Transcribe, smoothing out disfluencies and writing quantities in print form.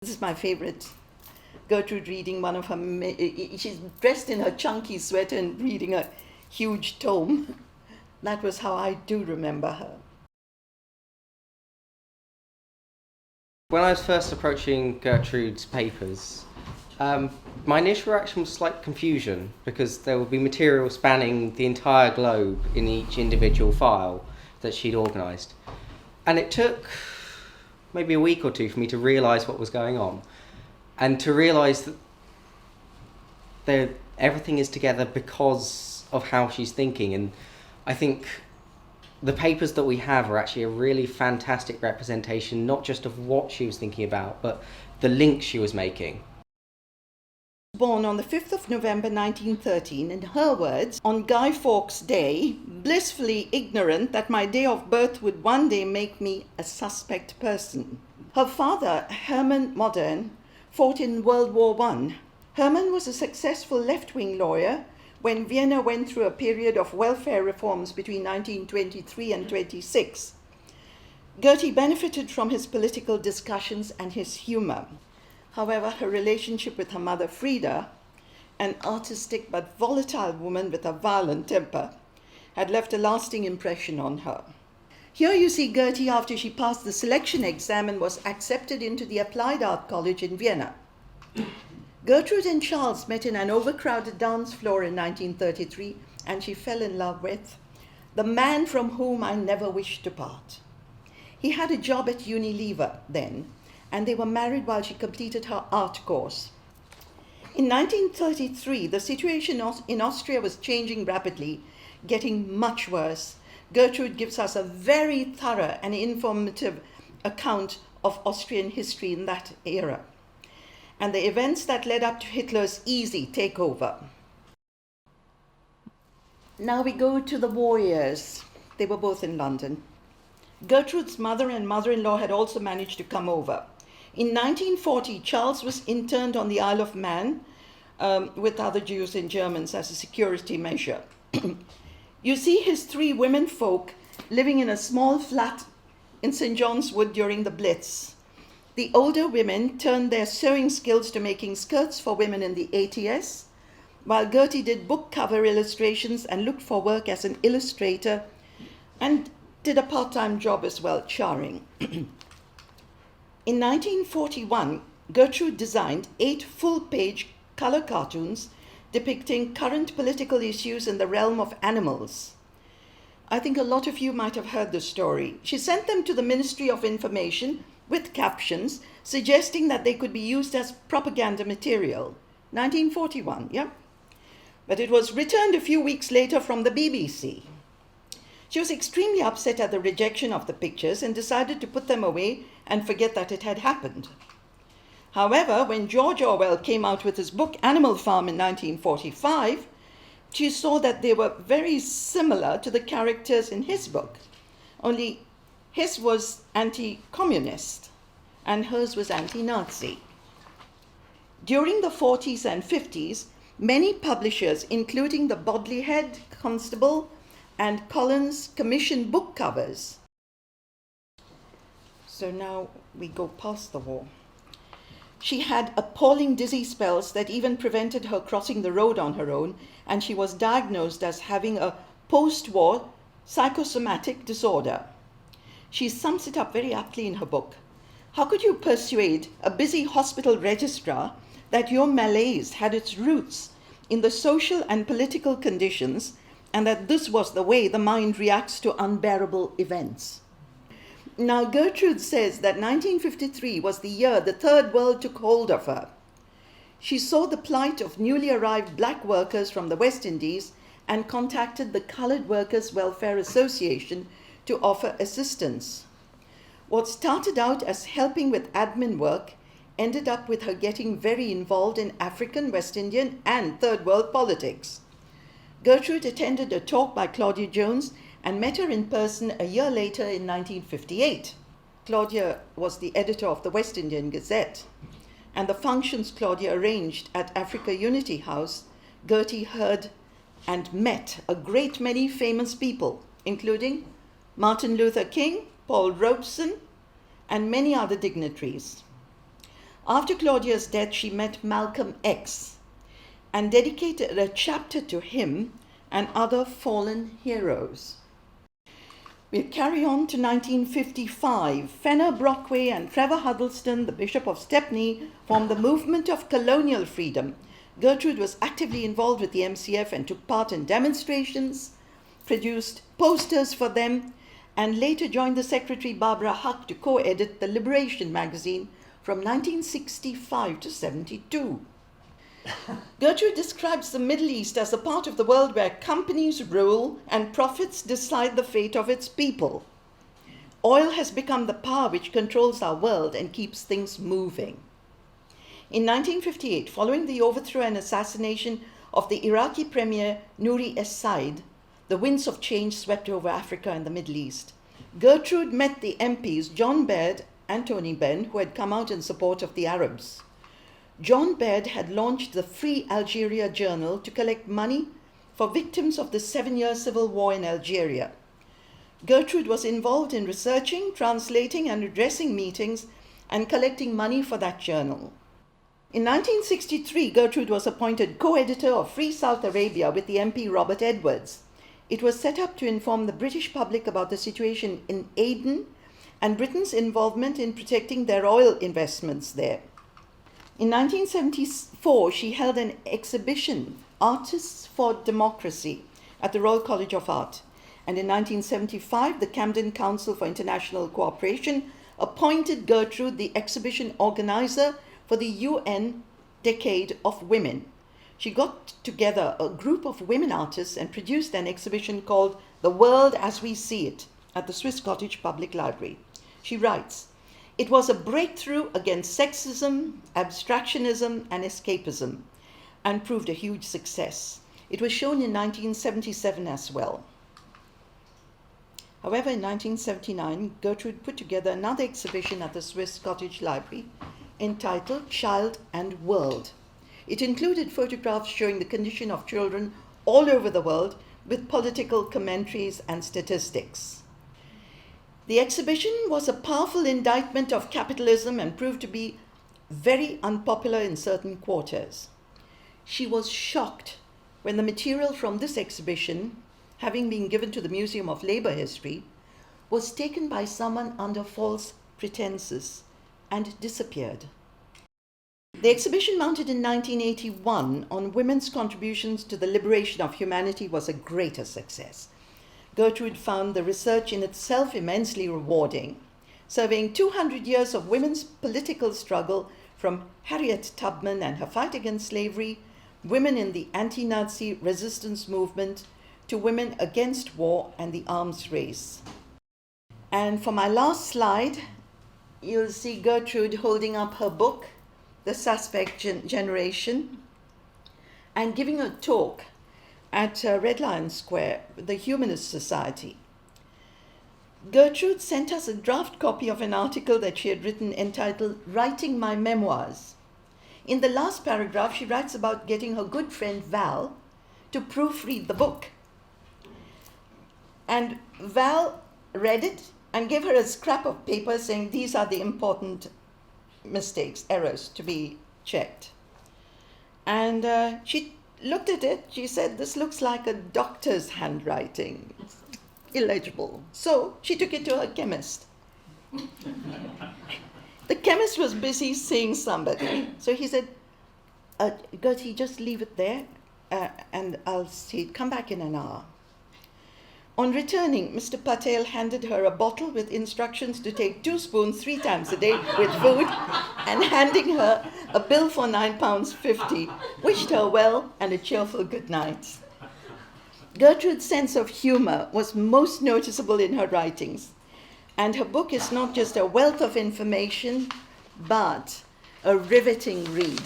This is my favorite. Gertrude reading one of her, she's dressed in her chunky sweater and reading a huge tome. That was how I do remember her. When I was first approaching Gertrude's papers, my initial reaction was slight confusion because there would be material spanning the entire globe in each individual file that she'd organised. And it took maybe a week or two for me to realise what was going on and to realise that everything is together because of how she's thinking. And I think the papers that we have are actually a really fantastic representation, not just of what she was thinking about, but the links she was making. Born on the 5th of November 1913, in her words, on Guy Fawkes' day, blissfully ignorant that my day of birth would one day make me a suspect person. Her father, Herman Modern, fought in World War I. Herman was a successful left-wing lawyer when Vienna went through a period of welfare reforms between 1923 and 26. Gertie benefited from his political discussions and his humor. However, her relationship with her mother, Frida, an artistic but volatile woman with a violent temper, had left a lasting impression on her. Here you see Gertie after she passed the selection exam and was accepted into the Applied Art College in Vienna. Gertrude and Charles met in an overcrowded dance floor in 1933, and she fell in love with the man from whom I never wished to part. He had a job at Unilever then, and they were married while she completed her art course. In 1933, the situation in Austria was changing rapidly, getting much worse. Gertrude gives us a very thorough and informative account of Austrian history in that era and the events that led up to Hitler's easy takeover. Now we go to the war years. They were both in London. Gertrude's mother and mother-in-law had also managed to come over. In 1940, Charles was interned on the Isle of Man with other Jews and Germans as a security measure. You see his three women folk living in a small flat in St. John's Wood during the Blitz. The older women turned their sewing skills to making skirts for women in the ATS, while Gertie did book cover illustrations and looked for work as an illustrator and did a part-time job as well, charring. In 1941, Gertrude designed 8 full-page color cartoons depicting current political issues in the realm of animals. I think a lot of you might have heard the story. She sent them to the Ministry of Information with captions suggesting that they could be used as propaganda material. 1941, yeah? But it was returned a few weeks later from the BBC. She was extremely upset at the rejection of the pictures and decided to put them away and forget that it had happened. However, when George Orwell came out with his book Animal Farm in 1945, she saw that they were very similar to the characters in his book, only his was anti-communist and hers was anti-Nazi. During the 40s and 50s, many publishers, including the Bodley Head, Constable, and Collins, commissioned book covers. So now we go past the war. She had appalling dizzy spells that even prevented her crossing the road on her own, and she was diagnosed as having a post-war psychosomatic disorder. She sums it up very aptly in her book. How could you persuade a busy hospital registrar that your malaise had its roots in the social and political conditions and that this was the way the mind reacts to unbearable events? Now, Gertrude says that 1953 was the year the Third World took hold of her. She saw the plight of newly arrived black workers from the West Indies and contacted the Colored Workers' Welfare Association to offer assistance. What started out as helping with admin work ended up with her getting very involved in African, West Indian, and Third World politics. Gertrude attended a talk by Claudia Jones and met her in person a year later in 1958. Claudia was the editor of the West Indian Gazette, and the functions Claudia arranged at Africa Unity House, Gertie heard and met a great many famous people, including Martin Luther King, Paul Robeson, and many other dignitaries. After Claudia's death, she met Malcolm X and dedicated a chapter to him and other fallen heroes. We'll carry on to 1955. Fenner Brockway and Trevor Huddleston, the Bishop of Stepney, formed the Movement of Colonial Freedom. Gertrude was actively involved with the MCF and took part in demonstrations, produced posters for them, and later joined the secretary Barbara Huck to co-edit the Liberation magazine from 1965 to 72. Gertrude describes the Middle East as a part of the world where companies rule and profits decide the fate of its people. Oil has become the power which controls our world and keeps things moving. In 1958, following the overthrow and assassination of the Iraqi premier Nouri es-Said, the winds of change swept over Africa and the Middle East. Gertrude met the MPs John Baird and Tony Benn, who had come out in support of the Arabs. John Baird had launched the Free Algeria Journal to collect money for victims of the 7-year civil war in Algeria. Gertrude was involved in researching, translating, and addressing meetings and collecting money for that journal. In 1963, Gertrude was appointed co-editor of Free South Arabia with the MP Robert Edwards. It was set up to inform the British public about the situation in Aden and Britain's involvement in protecting their oil investments there. In 1974, she held an exhibition, Artists for Democracy, at the Royal College of Art. And in 1975, the Camden Council for International Cooperation appointed Gertrude the exhibition organizer for the UN Decade of Women. She got together a group of women artists and produced an exhibition called The World as We See It at the Swiss Cottage Public Library. She writes, "It was a breakthrough against sexism, abstractionism, and escapism, and proved a huge success. It was shown in 1977 as well." However, in 1979, Gertrude put together another exhibition at the Swiss Cottage Library entitled Child and World. It included photographs showing the condition of children all over the world with political commentaries and statistics. The exhibition was a powerful indictment of capitalism and proved to be very unpopular in certain quarters. She was shocked when the material from this exhibition, having been given to the Museum of Labour History, was taken by someone under false pretenses and disappeared. The exhibition, mounted in 1981 on women's contributions to the liberation of humanity, was a greater success. Gertrude found the research in itself immensely rewarding, surveying 200 years of women's political struggle from Harriet Tubman and her fight against slavery, women in the anti-Nazi resistance movement, to women against war and the arms race. And for my last slide, you'll see Gertrude holding up her book, The Suspect Generation, and giving a talk at Red Lion Square, the Humanist Society. Gertrude sent us a draft copy of an article that she had written entitled Writing My Memoirs. In the last paragraph, she writes about getting her good friend Val to proofread the book. And Val read it and gave her a scrap of paper saying these are the important mistakes, errors to be checked. And she looked at it, she said, "This looks like a doctor's handwriting. It's illegible." So she took it to her chemist. The chemist was busy seeing somebody. So he said, "Gertie, just leave it there and I'll see it. Come back in an hour." On returning, Mr. Patel handed her a bottle with instructions to take 2 spoons 3 times a day with food, and handing her a bill for £9.50, wished her well and a cheerful good night. Gertrude's sense of humor was most noticeable in her writings, and her book is not just a wealth of information, but a riveting read.